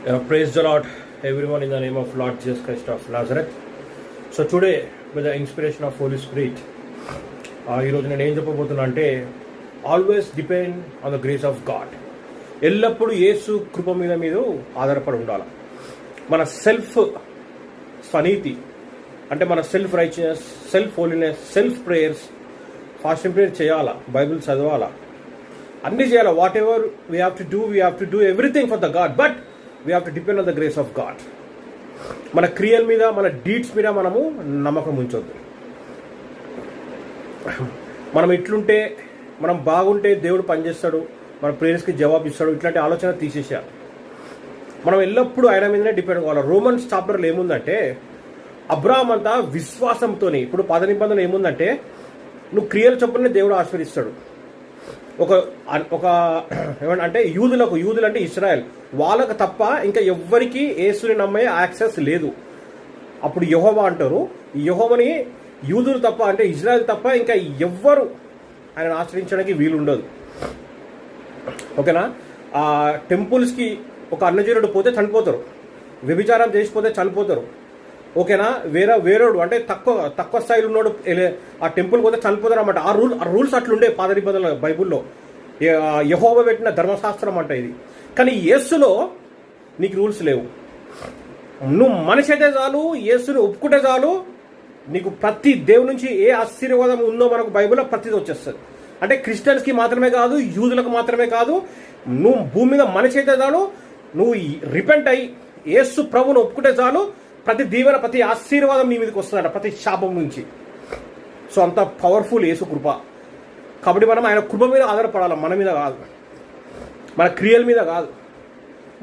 Praise the Lord, everyone, in the name of Lord Jesus Christ of Nazareth. So today, with the inspiration of Holy Spirit, ఈరోజు నేను ఏం చెప్పబోతున్నా అంటే always depend on the grace of God. ఎల్లప్పుడూ యేసు కృప మీద ఆధారపడి ఉండాలి. మన self స్వనీతి అంటే మన self righteous, self holiness, self prayers, fasting prayer చేయాలా, బైబిల్ చదవాలా, అన్నీ చేయాలా. What ever we have to do everything for the God, but we have to depend on the grace of God. మన క్రియల మీద, మన డీడ్స్ మీద మనము నమ్మకం ఉంచొద్దు. మనం ఇట్లుంటే, మనం బాగుంటే దేవుడు పనిచేస్తాడు, మన ప్రేయర్స్కి జవాబు ఇస్తాడు, ఇట్లాంటి ఆలోచన తీసేసారు. మనం ఎల్లప్పుడూ ఆయన మీదనే డిపెండ్ కావాలి. రోమన్స్ చాప్టర్లో ఏముందంటే, అబ్రాహాం అంతా విశ్వాసంతో, ఇప్పుడు పద నిబంధన ఏముందంటే, నువ్వు క్రియలు చొప్పునే దేవుడు ఆశీర్వదిస్తాడు. ఒక ఏమంటే యూదులు అంటే ఇశ్రాయెల్, వాళ్ళకు తప్ప ఇంకా ఎవ్వరికి యేసుని నమ్మే యాక్సెస్ లేదు. అప్పుడు యెహోవా అంటారు, యెహోవాని యూదులు తప్ప, అంటే ఇజ్రాయెల్ తప్ప ఇంకా ఎవ్వరు ఆయన ఆశ్రయించడానికి వీలుండదు. ఓకేనా? ఆ టెంపుల్స్కి ఒక అన్నజనుడు పోతే చనిపోతారు, వ్యభిచారం చేసిపోతే చనిపోతారు. ఓకేనా? వేరేడు అంటే తక్కువ స్థాయిలో ఉన్నాడు ఆ టెంపుల్ పోతే చనిపోతారు అన్నమాట. ఆ రూల్స్ అట్లుండే పాత నిబంధనల బైబుల్లో, యెహోవా పెట్టిన ధర్మశాస్త్రం అంట ఇది. కానీ యేసులో నీకు రూల్స్ లేవు. నువ్వు మనిషి అయితే చాలు, యేసుని ఒప్పుకుంటే చాలు, నీకు ప్రతి దేవుని నుంచి ఏ ఆశీర్వాదం ఉందో మనకు బైబిల్లో ప్రతిది వచ్చేస్తుంది. అంటే క్రిస్టియన్స్కి మాత్రమే కాదు, యూదులకు మాత్రమే కాదు, నువ్వు భూమి మీద మనిషి అయితే చాలు, నువ్వు రిపెంట్ అయ్యి యేసు ప్రభువును ఒప్పుకుంటే చాలు, ప్రతి దీవెన, ప్రతి ఆశీర్వాదం నీ మీదకి వస్తుందంట, ప్రతి శాపం నుంచి. సో అంత పవర్ఫుల్ యేసు కృప. కాబట్టి మనం ఆయన కృప మీద ఆధారపడాలి, మన మీద కాదు, మన క్రియల మీద కాదు,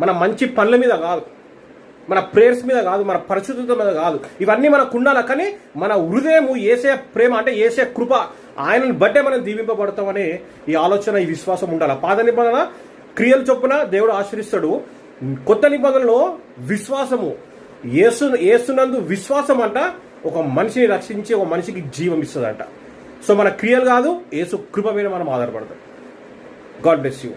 మన మంచి పనుల మీద కాదు, మన ప్రేయర్స్ మీద కాదు, మన పరిశుద్ధత మీద కాదు. ఇవన్నీ మనకు ఉండాలి. కానీ మన హృదయము యేసే ప్రేమ, అంటే యేసే కృప, ఆయనను బట్టే మనం దీవింపబడతామనే ఈ ఆలోచన, ఈ విశ్వాసం ఉండాలి. పాత నిబంధన క్రియల చొప్పున దేవుడు ఆశీర్వదిస్తాడు. కొత్త నిబంధనలో విశ్వాసము, యేసునందు విశ్వాసం అంట ఒక మనిషిని రక్షించి ఒక మనిషికి జీవం ఇస్తుందంట. సో మన క్రియలు కాదు, యేసు కృప మీద మనం ఆధారపడతాం. God bless you.